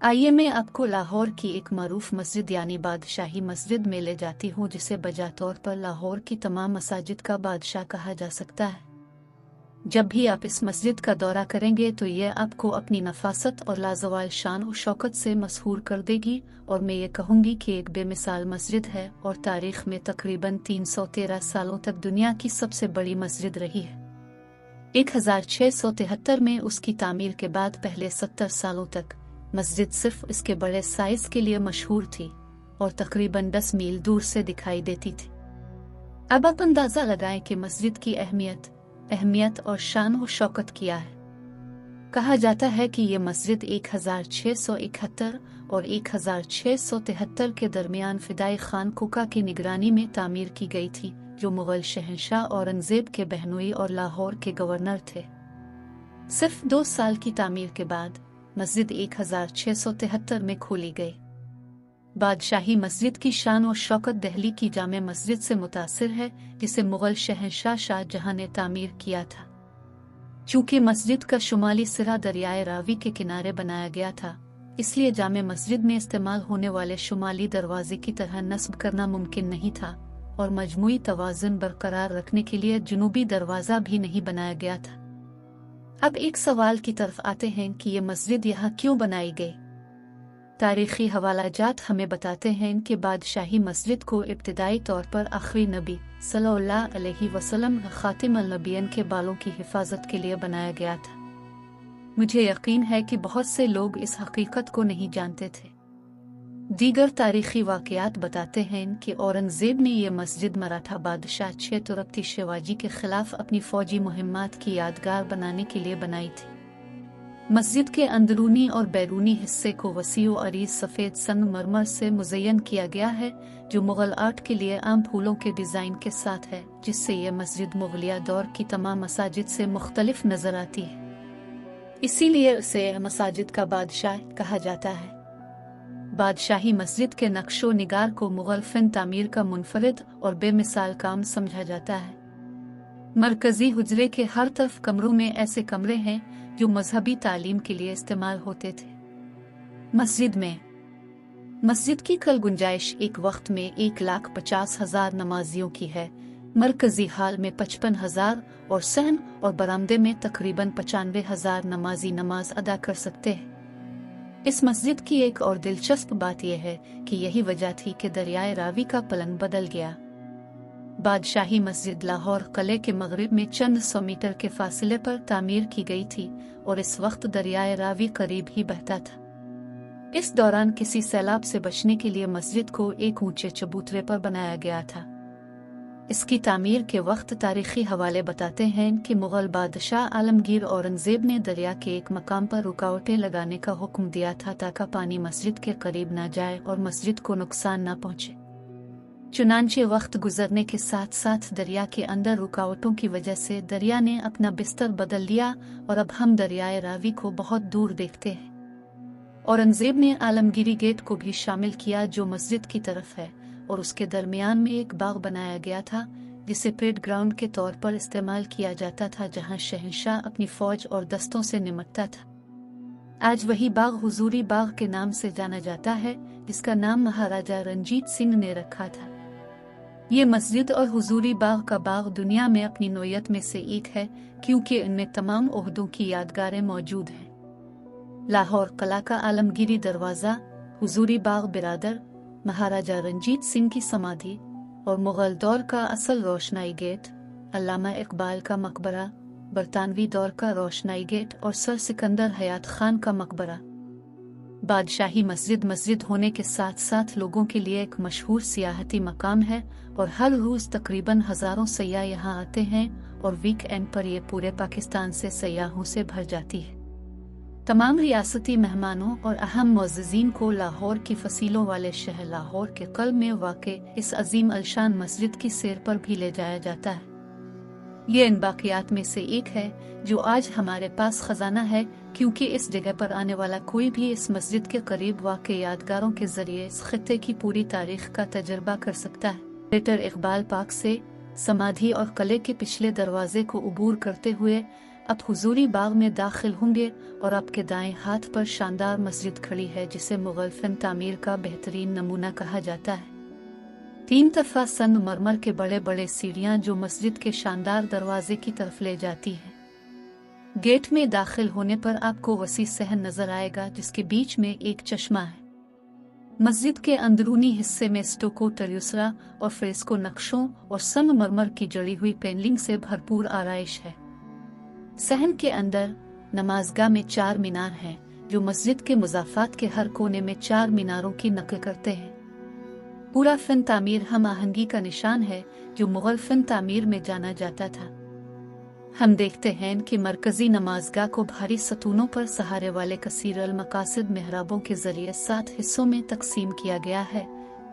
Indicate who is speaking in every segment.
Speaker 1: आइए मैं आपको लाहौर की एक मरूफ मस्जिद यानी बादशाही मस्जिद में ले जाती हूँ, जिसे बजा तौर पर लाहौर की तमाम मसाजिद का बादशाह कहा जा सकता है। जब भी आप इस मस्जिद का दौरा करेंगे तो ये आपको अपनी नफासत और लाजवाल शान और शौकत से मशहूर कर देगी, और मैं ये कहूँगी कि एक बेमिसाल मस्जिद है और तारीख में तकरीबन 313 सालों तक दुनिया की सबसे बड़ी मस्जिद रही है। 1673 में उसकी तामीर के बाद पहले 70 सालों तक मस्जिद सिर्फ इसके बड़े साइज के लिए मशहूर थी और तकरीबन 10 मील दूर से दिखाई देती थी। अब आप अंदाजा लगाएं कि मस्जिद की अहमियत और शान और शौकत क्या है। कहा जाता है कि ये मस्जिद 1671 और 1673 के दरमियान फिदाई खान कोका की निगरानी में तामीर की गई थी, जो मुगल शहंशाह औरंगजेब के बहनोई और लाहौर के गवर्नर थे। सिर्फ 2 साल की तामीर के बाद मस्जिद 1673 में खोली गई। बादशाही मस्जिद की शान और शौकत दिल्ली की जामे मस्जिद से मुतासिर है, जिसे मुगल शहंशाह शाहजहां ने तामीर किया था। चूंकि मस्जिद का शुमाली सिरा दरियाए रावी के किनारे बनाया गया था, इसलिए जामे मस्जिद में इस्तेमाल होने वाले शुमाली दरवाजे की तरह नस्ब करना मुमकिन नहीं था, और मजमूई तवाज़ुन बरकरार रखने के लिए जुनूबी दरवाजा भी नहीं बनाया गया था। अब एक सवाल की तरफ आते हैं कि ये मस्जिद यहाँ क्यों बनाई गई। तारीखी हवालाजात हमें बताते हैं कि बादशाही मस्जिद को इब्तिदाई तौर पर आखिरी नबी सल्लल्लाहु अलैहि वसल्लम खातिमुल नबिय्यीन के बालों की हिफाजत के लिए बनाया गया था। मुझे यकीन है कि बहुत से लोग इस हकीकत को नहीं जानते थे। दीगर तारीखी वाक़यात बताते हैं कि औरंगज़ेब ने यह मस्जिद मराठा बादशाह छत्रपति शिवाजी के खिलाफ अपनी फौजी मुहिम्मात की यादगार बनाने के लिए बनाई थी। मस्जिद के अंदरूनी और बैरूनी हिस्से को वसीअ अरीज़ सफ़ेद संगमरमर से मुज़य्यन किया गया है, जो मुग़ल आर्ट के लिए आम फूलों के डिज़ाइन के साथ है, जिससे यह मस्जिद मुग़लिया दौर की तमाम मसाजिद से मुख्तलिफ नज़र आती है। इसीलिए उसे मसाजिद का बादशाह कहा जाता है। बादशाही मस्जिद के नक्शो निगार को मुग़ल फ़न तामीर का मुनफरिद और बेमिसाल काम समझा जाता है। मरकज़ी हुजरे के हर तरफ कमरों में ऐसे कमरे हैं जो मजहबी तालीम के लिए इस्तेमाल होते थे। मस्जिद की कुल गुंजाइश एक वक्त में 1,50,000 नमाजियों की है। मरकज़ी हाल में 55,000 और सहन और बरामदे में तकरीबन 95,000 नमाजी नमाज अदा कर सकते हैं। इस मस्जिद की एक और दिलचस्प बात यह है कि यही वजह थी कि दरियाए रावी का पलन बदल गया। बादशाही मस्जिद लाहौर किले के मगरिब में चंद 100 मीटर के फासले पर तामीर की गई थी, और इस वक्त दरियाए रावी करीब ही बहता था। इस दौरान किसी सैलाब से बचने के लिए मस्जिद को एक ऊंचे चबूतरे पर बनाया गया था। इसकी तामीर के वक्त तारीखी हवाले बताते हैं कि मुग़ल बादशाह आलमगीर औरंगज़ेब ने दरिया के एक मकाम पर रुकावटें लगाने का हुक्म दिया था, ताकि पानी मस्जिद के करीब न जाए और मस्जिद को नुकसान न पहुँचे। चुनांचे वक्त गुजरने के साथ साथ दरिया के अंदर रुकावटों की वजह से दरिया ने अपना बिस्तर बदल लिया, और अब हम दरियाए रावी को बहुत दूर देखते हैं। औरंगज़ेब ने आलमगीरी गेट को भी शामिल किया, जो मस्जिद की तरफ है, और उसके दरमियान में एक बाग बनाया गया था, जिसे परेड ग्राउंड के तौर पर इस्तेमाल किया जाता था, जहां शहंशाह अपनी फौज और दस्तों से निमटता था। आज वही बाग हुजूरी बाग के नाम से जाना जाता है, जिसका नाम महाराजा रणजीत सिंह ने रखा था। ये मस्जिद और हुजूरी बाग का बाग दुनिया में अपनी नोयत में से एक है, क्योंकि इनमें तमाम ओहदों की यादगारें मौजूद हैं। लाहौर किला का आलमगीरी दरवाज़ा, हुजूरी बाग बिरादर, महाराजा रंजीत सिंह की समाधि, और मुग़ल दौर का असल रोशनाई गेट, अल्लामा इकबाल का मकबरा, बरतानवी दौर का रोशनाई गेट, और सर सिकंदर हयात खान का मकबरा। बादशाही मस्जिद होने के साथ साथ लोगों के लिए एक मशहूर सियाहती मकाम है, और हर रोज़ तकरीबन हज़ारों सयाह यहाँ आते हैं, और वीकेंड पर यह पूरे पाकिस्तान से सयाहों से भर जाती है। तमाम रियासती मेहमानों और अहम मुअज़्ज़िज़ीन को लाहौर की फसीलों वाले शहर लाहौर के क़ल्ब में वाक़े इस अजीम अलशान मस्जिद की सैर पर भी ले जाया जाता है। ये इन बाक़ियात में से एक है जो आज हमारे पास ख़जाना है, क्योंकि इस जगह पर आने वाला कोई भी इस मस्जिद के करीब वाक़े यादगारों के ज़रिए इस ख़ित्ते की पूरी तारीख़ का तजर्बा कर सकता है। लेटर इकबाल पार्क से समाधि और किले के पिछले दरवाजे को अबूर करते हुए अब हुजूरी बाग में दाखिल होंगे और आपके दाएं हाथ पर शानदार मस्जिद खड़ी है जिसे मुगल फन तामीर का बेहतरीन नमूना कहा जाता है। 3 तरफा संगमरमर के बड़े बड़े सीढ़ियां जो मस्जिद के शानदार दरवाजे की तरफ ले जाती हैं। गेट में दाखिल होने पर आपको वसी सहन नजर आएगा जिसके बीच में एक चश्मा है। मस्जिद के अंदरूनी हिस्से में स्टोको टर्यूसरा और फ्रेस्को नक्शों और संगमरमर की जड़ी हुई पेंडिंग से भरपूर आराइश है। सहन के अंदर नमाजगाह में 4 मीनार हैं जो मस्जिद के मुजाफात के हर कोने में 4 मीनारों की नकल करते हैं। पूरा फन तामीर हम आहंगी का निशान है जो मुगल फन तामीर में जाना जाता था। हम देखते हैं कि मरकजी नमाजगाह को भारी सतूनों पर सहारे वाले कसीर अल मकासिद मेहराबों के जरिए 7 हिस्सों में तकसीम किया गया है,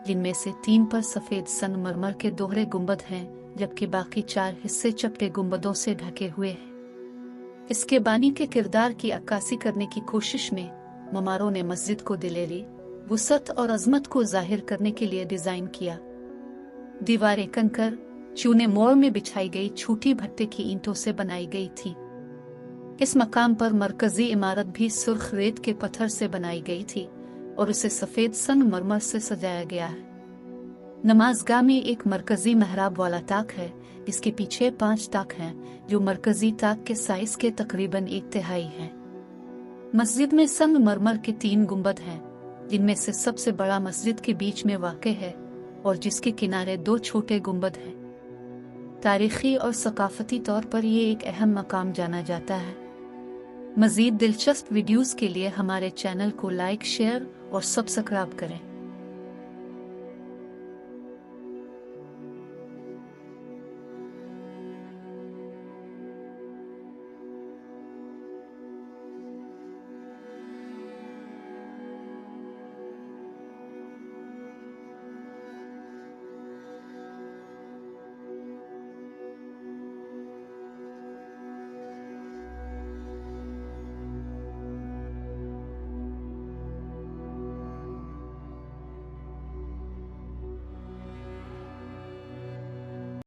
Speaker 1: जिनमें से 3 पर सफेद संगमरमर के दोहरे गुंबद हैं जबकि बाकी 4 हिस्से चपटे गुंबदों से ढके हुए हैं। इसके बानी के किरदार की अक्कासी करने की कोशिश में ममारों ने मस्जिद को दिलेरी, वुसअत और अजमत को जाहिर करने के लिए डिजाइन किया। दीवारें कंकर चूने मोड़ में बिछाई गई छोटी भट्टे की ईंटों से बनाई गई थी। इस मकाम पर मरकजी इमारत भी सुर्ख रेत के पत्थर से बनाई गई थी और उसे सफेद संगमरमर से सजाया गया है। नमाजगाह में एक मरकजी मेहराब वाला ताक है, इसके पीछे 5 ताक हैं जो मरकजी ताक के साइज के तकरीबन 1/3 हैं। मस्जिद में संगमरमर के 3 गुंबद हैं, जिनमें से सबसे बड़ा मस्जिद के बीच में वाक़े है और जिसके किनारे 2 छोटे गुंबद हैं। तारीखी और सकाफती तौर पर ये एक अहम मकाम जाना जाता है। मज़ीद दिलचस्प वीडियोस के लिए हमारे चैनल को लाइक, शेयर और सब्सक्राइब करें।